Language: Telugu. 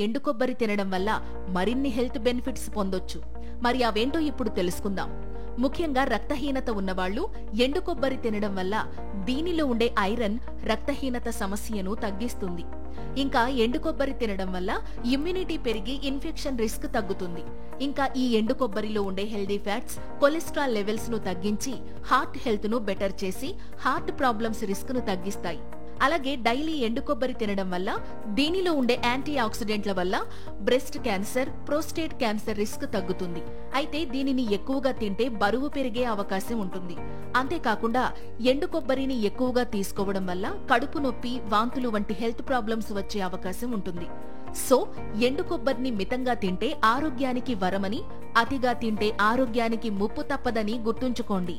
ఎండు కొబ్బరి తినడం వల్ల మరిన్ని హెల్త్ బెనిఫిట్స్ పొందొచ్చు. మరి అవేంటో ఇప్పుడు తెలుసుకుందాం. ముఖ్యంగా రక్తహీనత ఉన్నవాళ్లు ఎండు కొబ్బరి తినడం వల్ల దీనిలో ఉండే ఐరన్ రక్తహీనత సమస్యను తగ్గిస్తుంది. ఇంకా ఎండు కొబ్బరి తినడం వల్ల ఇమ్యూనిటీ పెరిగి ఇన్ఫెక్షన్ రిస్క్ తగ్గుతుంది. ఇంకా ఈ ఎండు కొబ్బరిలో ఉండే హెల్దీ ఫ్యాట్స్ కొలెస్ట్రాల్ లెవెల్స్ ను తగ్గించి హార్ట్ హెల్త్ ను బెటర్ చేసి హార్ట్ ప్రాబ్లమ్స్ రిస్క్ ను తగ్గిస్తాయి. అలాగే డైలీ ఎండు కొబ్బరి తినడం వల్ల దీనిలో ఉండే యాంటీ ఆక్సిడెంట్ల వల్ల breast cancer, prostate cancer risk తగ్గుతుంది. అయితే దీనిని ఎక్కువగా తింటే బరువు పెరిగే అవకాశం ఉంటుంది. అంతేకాకుండా ఎండు కొబ్బరిని ఎక్కువగా తీసుకోవడం వల్ల కడుపు నొప్పి, వాంతులు వంటి హెల్త్ ప్రాబ్లమ్స్ వచ్చే అవకాశం ఉంటుంది. సో ఎండు కొబ్బరిని మితంగా తింటే ఆరోగ్యానికి వరమని, అతిగా తింటే ఆరోగ్యానికి ముప్పు తప్పదని గుర్తుంచుకోండి.